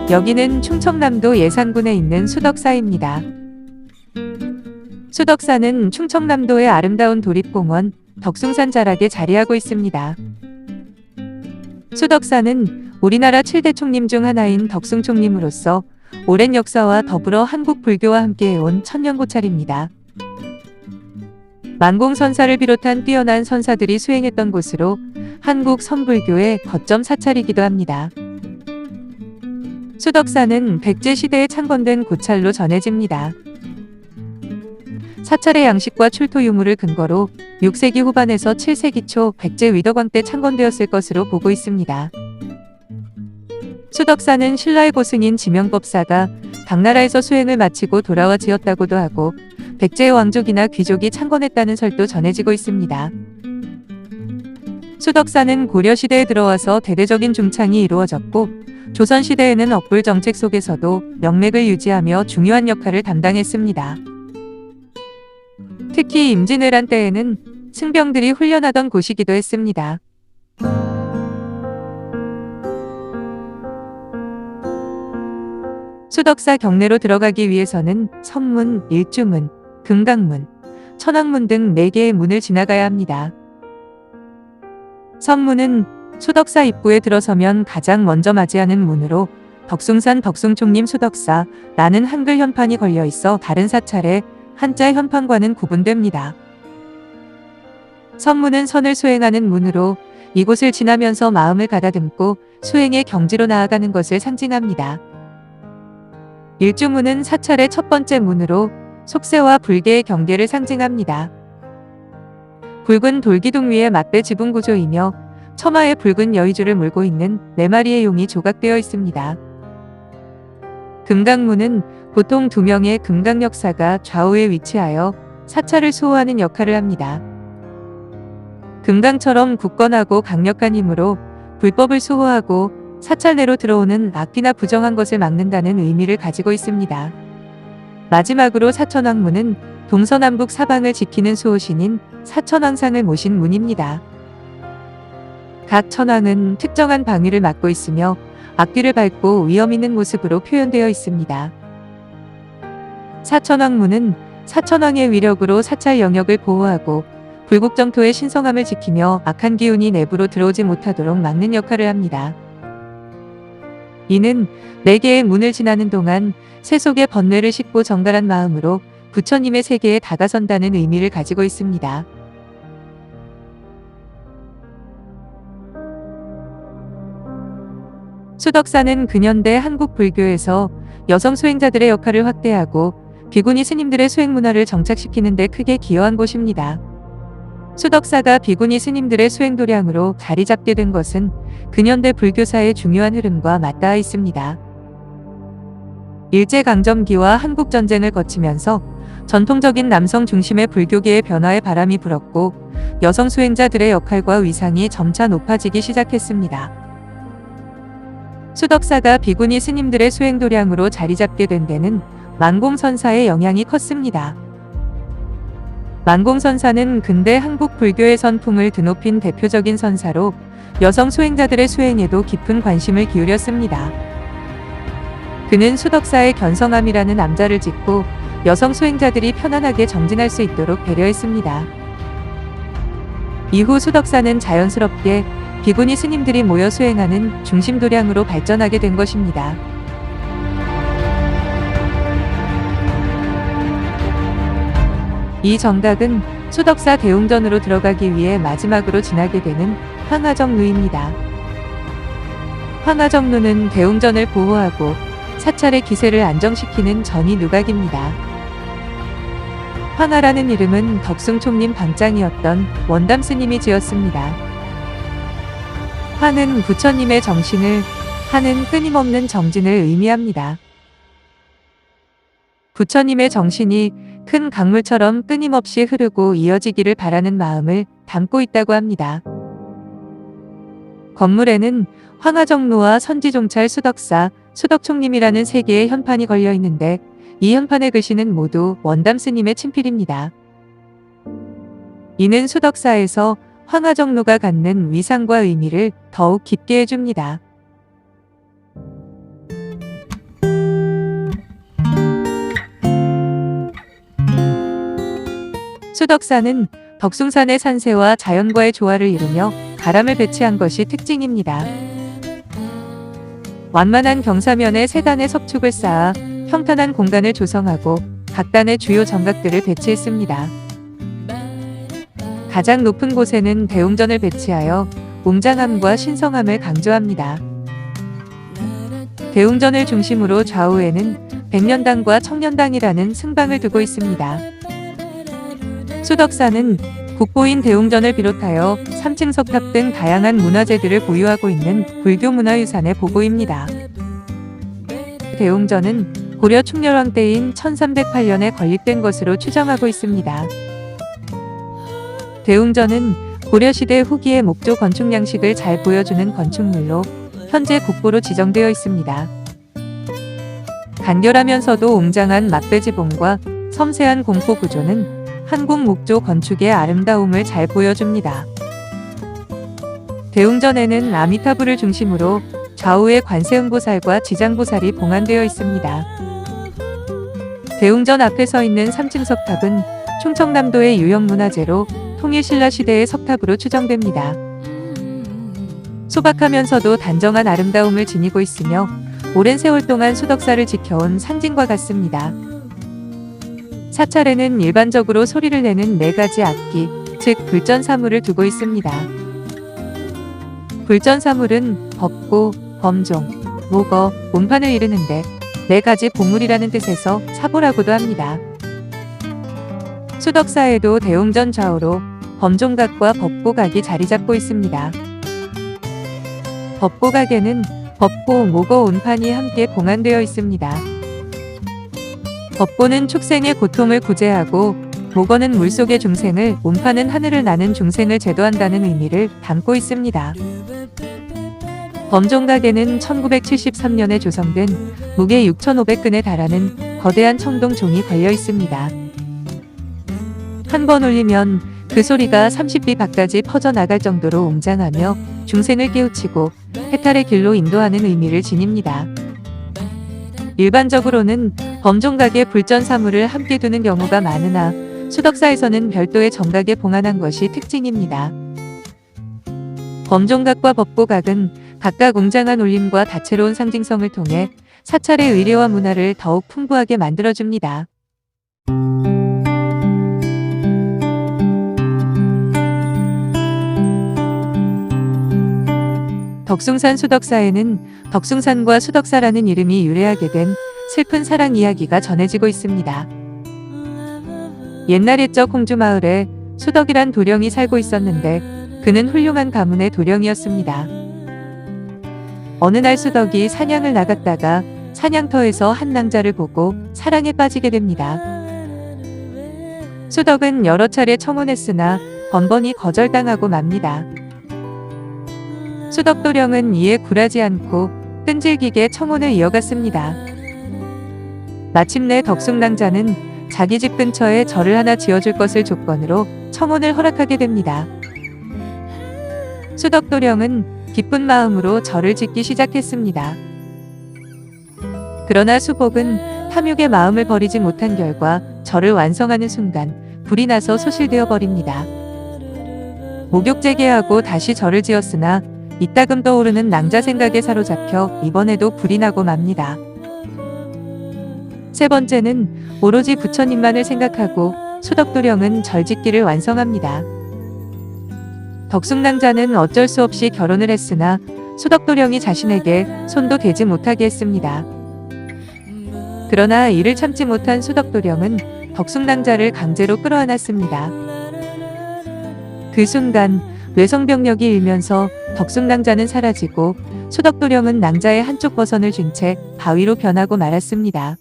여기는 충청남도 예산군에 있는 수덕사입니다. 수덕사는 충청남도의 아름다운 도립공원 덕숭산 자락에 자리하고 있습니다. 수덕사는 우리나라 7대 총림 중 하나인 덕숭 총림으로서 오랜 역사와 더불어 한국 불교와 함께해온 천년고찰입니다. 만공선사를 비롯한 뛰어난 선사들이 수행했던 곳으로 한국 선불교의 거점 사찰이기도 합니다. 수덕사는 백제 시대에 창건된 고찰로 전해집니다. 사찰의 양식과 출토 유물을 근거로 6세기 후반에서 7세기 초 백제 위덕왕 때 창건되었을 것으로 보고 있습니다. 수덕사는 신라의 고승인 지명법사가 당나라에서 수행을 마치고 돌아와 지었다고도 하고 백제의 왕족이나 귀족이 창건했다는 설도 전해지고 있습니다. 수덕사는 고려시대에 들어와서 대대적인 중창이 이루어졌고 조선시대에는 억불 정책 속에서도 명맥을 유지하며 중요한 역할을 담당했습니다. 특히 임진왜란 때에는 승병들이 훈련하던 곳이기도 했습니다. 수덕사 경내로 들어가기 위해서는 선문, 일주문, 금강문, 천왕문 등 4개의 문을 지나가야 합니다. 선문은 수덕사 입구에 들어서면 가장 먼저 맞이하는 문으로 덕숭산 덕숭총림 수덕사라는 한글 현판이 걸려 있어 다른 사찰의 한자 현판과는 구분됩니다. 선문은 선을 수행하는 문으로 이곳을 지나면서 마음을 가다듬고 수행의 경지로 나아가는 것을 상징합니다. 일주문은 사찰의 첫 번째 문으로 속세와 불계의 경계를 상징합니다. 붉은 돌기둥 위에 맞배 지붕 구조이며 처마에 붉은 여의주를 물고 있는 4마리의 용이 조각되어 있습니다. 금강문은 보통 2명의 금강역사가 좌우에 위치하여 사찰을 수호하는 역할을 합니다. 금강처럼 굳건하고 강력한 힘으로 불법을 수호하고 사찰 내로 들어오는 악귀나 부정한 것을 막는다는 의미를 가지고 있습니다. 마지막으로 사천왕문은 동서남북 사방을 지키는 수호신인 사천왕상을 모신 문입니다. 각 천왕은 특정한 방위를 맡고 있으며 악귀를 밟고 위험 있는 모습으로 표현되어 있습니다. 사천왕문은 사천왕의 위력으로 사찰 영역을 보호하고 불국정토의 신성함을 지키며 악한 기운이 내부로 들어오지 못하도록 막는 역할을 합니다. 이는 4개의 문을 지나는 동안 새 속의 번뇌를 씻고 정갈한 마음으로 부처님의 세계에 다가선다는 의미를 가지고 있습니다. 수덕사는 근현대 한국 불교에서 여성 수행자들의 역할을 확대하고 비구니 스님들의 수행 문화를 정착시키는 데 크게 기여한 곳입니다. 수덕사가 비구니 스님들의 수행 도량으로 자리 잡게 된 것은 근현대 불교사의 중요한 흐름과 맞닿아 있습니다. 일제강점기와 한국전쟁을 거치면서 전통적인 남성 중심의 불교계의 변화에 바람이 불었고 여성 수행자들의 역할과 위상이 점차 높아지기 시작했습니다. 수덕사가 비구니 스님들의 수행 도량으로 자리 잡게 된 데는 만공선사의 영향이 컸습니다. 만공선사는 근대 한국 불교의 선풍을 드높인 대표적인 선사로 여성 수행자들의 수행에도 깊은 관심을 기울였습니다. 그는 수덕사의 견성함이라는 암자를 짓고 여성 수행자들이 편안하게 정진할 수 있도록 배려했습니다. 이후 수덕사는 자연스럽게 비구니 스님들이 모여 수행하는 중심도량으로 발전하게 된 것입니다. 이 정각은 수덕사 대웅전으로 들어가기 위해 마지막으로 지나게 되는 황하정루입니다. 황하정루는 대웅전을 보호하고 사찰의 기세를 안정시키는 전이 누각입니다. 황하라는 이름은 덕숭총림 방장이었던 원담 스님이 지었습니다. 화는 부처님의 정신을, 하는 끊임없는 정진을 의미합니다. 부처님의 정신이 큰 강물처럼 끊임없이 흐르고 이어지기를 바라는 마음을 담고 있다고 합니다. 건물에는 황하정루와 선지종찰 수덕사, 수덕총림이라는 3개의 현판이 걸려 있는데 이 현판의 글씨는 모두 원담 스님의 친필입니다. 이는 수덕사에서 황하정루가 갖는 위상과 의미를 더욱 깊게 해줍니다. 수덕사는 덕숭산의 산세와 자연과의 조화를 이루며 가람을 배치한 것이 특징입니다. 완만한 경사면에 세 단의 석축을 쌓아 평탄한 공간을 조성하고 각 단의 주요 정각들을 배치했습니다. 가장 높은 곳에는 대웅전을 배치하여 웅장함과 신성함을 강조합니다. 대웅전을 중심으로 좌우에는 백년당과 청년당이라는 승방을 두고 있습니다. 수덕사는 국보인 대웅전을 비롯하여 3층 석탑 등 다양한 문화재들을 보유하고 있는 불교 문화유산의 보고입니다. 대웅전은 고려 충렬왕 때인 1308년에 건립된 것으로 추정하고 있습니다. 대웅전은 고려시대 후기의 목조 건축 양식을 잘 보여주는 건축물로 현재 국보로 지정되어 있습니다. 간결하면서도 웅장한 막대지봉과 섬세한 공포 구조는 한국 목조 건축의 아름다움을 잘 보여줍니다. 대웅전에는 아미타불을 중심으로 좌우에 관세음보살과 지장보살이 봉안되어 있습니다. 대웅전 앞에 서 있는 3층 석탑은 충청남도의 유형문화재로 통일신라 시대의 석탑으로 추정됩니다. 소박하면서도 단정한 아름다움을 지니고 있으며 오랜 세월 동안 수덕사를 지켜온 상징과 같습니다. 사찰에는 일반적으로 소리를 내는 4가지 악기, 즉 불전사물을 두고 있습니다. 불전사물은 법고, 범종, 목어, 운판을 이르는데 4가지 보물이라는 뜻에서 사보라고도 합니다. 수덕사에도 대웅전 좌우로 범종각과 법고각이 자리 잡고 있습니다. 법고각에는 법고, 목어, 운판이 함께 봉안되어 있습니다. 법고는 축생의 고통을 구제하고 목어는 물속의 중생을, 운판은 하늘을 나는 중생을 제도한다는 의미를 담고 있습니다. 범종각에는 1973년에 조성된 무게 6,500근에 달하는 거대한 청동종이 걸려 있습니다. 한 번 울리면 그 소리가 30리 밖까지 퍼져나갈 정도로 웅장하며 중생을 깨우치고 해탈의 길로 인도하는 의미를 지닙니다. 일반적으로는 범종각에 불전사물을 함께 두는 경우가 많으나 수덕사에서는 별도의 정각에 봉안한 것이 특징입니다. 범종각과 법고각은 각각 웅장한 울림과 다채로운 상징성을 통해 사찰의 의례와 문화를 더욱 풍부하게 만들어줍니다. 덕숭산 수덕사에는 덕숭산과 수덕사라는 이름이 유래하게 된 슬픈 사랑 이야기가 전해지고 있습니다. 옛날 옛적 홍주마을에 수덕이란 도령이 살고 있었는데 그는 훌륭한 가문의 도령이었습니다. 어느 날 수덕이 사냥을 나갔다가 사냥터에서 한 낭자를 보고 사랑에 빠지게 됩니다. 수덕은 여러 차례 청혼했으나 번번이 거절당하고 맙니다. 수덕도령은 이에 굴하지 않고 끈질기게 청혼을 이어갔습니다. 마침내 덕숭낭자는 자기 집 근처에 절을 하나 지어줄 것을 조건으로 청혼을 허락하게 됩니다. 수덕도령은 기쁜 마음으로 절을 짓기 시작했습니다. 그러나 수복은 탐욕의 마음을 버리지 못한 결과 절을 완성하는 순간 불이 나서 소실되어 버립니다. 목욕재개하고 다시 절을 지었으나 이따금 떠오르는 낭자 생각에 사로잡혀 이번에도 불이 나고 맙니다. 세 번째는 오로지 부처님만을 생각하고 수덕도령은 절짓기를 완성합니다. 덕숭낭자는 어쩔 수 없이 결혼을 했으나 수덕도령이 자신에게 손도 대지 못하게 했습니다. 그러나 이를 참지 못한 수덕도령은 덕숭낭자를 강제로 끌어안았습니다. 그 순간 뇌성병력이 일면서 덕숭낭자는 사라지고 수덕도령은 낭자의 한쪽 버선을 쥔 채 바위로 변하고 말았습니다.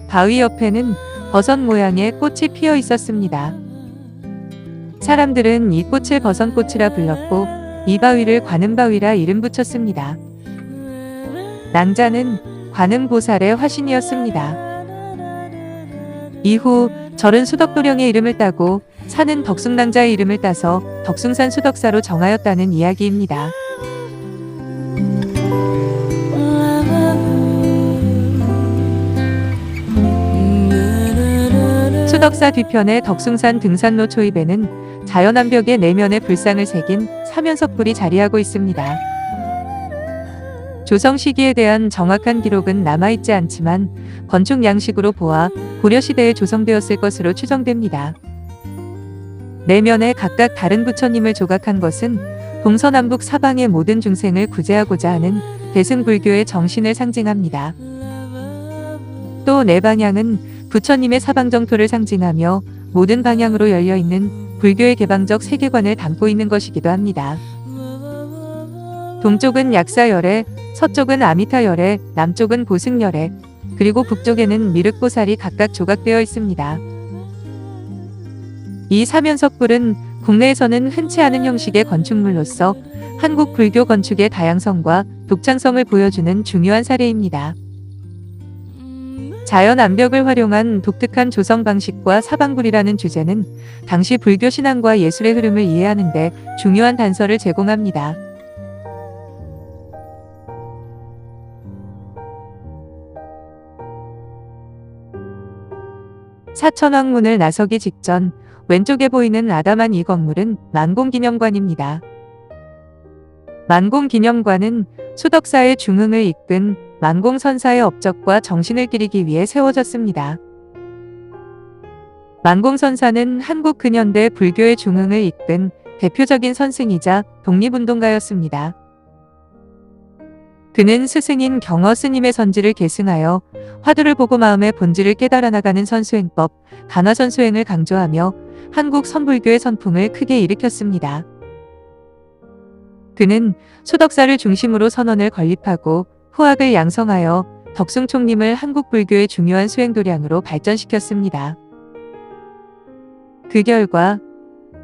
바위 옆에는 버선 모양의 꽃이 피어 있었습니다. 사람들은 이 꽃을 버선꽃이라 불렀고 이 바위를 관음바위라 이름 붙였습니다. 낭자는 관음보살의 화신이었습니다. 이후 절은 수덕도령의 이름을 따고 산은 덕숭낭자의 이름을 따서 덕숭산 수덕사로 정하였다는 이야기입니다. 수덕사 뒤편의 덕숭산 등산로 초입에는 자연암벽의 내면에 불상을 새긴 사면석불이 자리하고 있습니다. 조성 시기에 대한 정확한 기록은 남아있지 않지만 건축 양식으로 보아 고려시대에 조성되었을 것으로 추정됩니다. 내면에 각각 다른 부처님을 조각한 것은 동서남북 사방의 모든 중생을 구제하고자 하는 대승불교의 정신을 상징합니다. 또 네 방향은 부처님의 사방정토를 상징하며 모든 방향으로 열려있는 불교의 개방적 세계관을 담고 있는 것이기도 합니다. 동쪽은 약사열애, 서쪽은 아미타열애, 남쪽은 보승열애, 그리고 북쪽에는 미륵보살이 각각 조각되어 있습니다. 이 사면석불은 국내에서는 흔치 않은 형식의 건축물로서 한국 불교 건축의 다양성과 독창성을 보여주는 중요한 사례입니다. 자연 암벽을 활용한 독특한 조성 방식과 사방불이라는 주제는 당시 불교 신앙과 예술의 흐름을 이해하는 데 중요한 단서를 제공합니다. 사천왕문을 나서기 직전 왼쪽에 보이는 아담한 이 건물은 만공기념관입니다. 만공기념관은 수덕사의 중흥을 이끈 만공선사의 업적과 정신을 기리기 위해 세워졌습니다. 만공선사는 한국 근현대 불교의 중흥을 이끈 대표적인 선승이자 독립운동가였습니다. 그는 스승인 경어 스님의 선지를 계승하여 화두를 보고 마음의 본질을 깨달아 나가는 선수행법, 간화선수행을 강조하며 한국 선불교의 선풍을 크게 일으켰습니다. 그는 수덕사를 중심으로 선원을 건립하고 후학을 양성하여 덕숭총림을 한국 불교의 중요한 수행도량으로 발전시켰습니다. 그 결과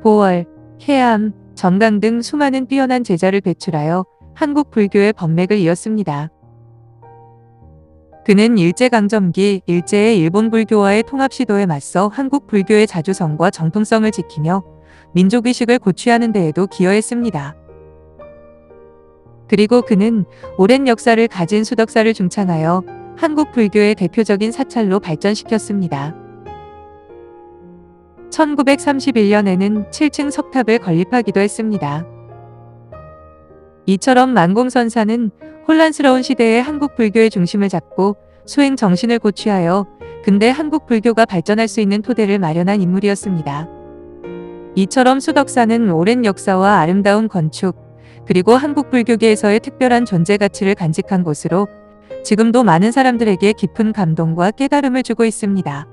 보월, 해암, 전강 등 수많은 뛰어난 제자를 배출하여 한국 불교의 법맥을 이었습니다. 그는 일제강점기 일제의 일본 불교와의 통합 시도에 맞서 한국 불교의 자주성과 정통성을 지키며 민족의식을 고취하는 데에도 기여했습니다. 그리고 그는 오랜 역사를 가진 수덕사를 중창하여 한국 불교의 대표적인 사찰로 발전시켰습니다. 1931년에는 7층 석탑을 건립하기도 했습니다. 이처럼 만공선사는 혼란스러운 시대의 한국 불교의 중심을 잡고 수행 정신을 고취하여 근대 한국 불교가 발전할 수 있는 토대를 마련한 인물이었습니다. 이처럼 수덕사는 오랜 역사와 아름다운 건축, 그리고 한국 불교계에서의 특별한 존재 가치를 간직한 곳으로 지금도 많은 사람들에게 깊은 감동과 깨달음을 주고 있습니다.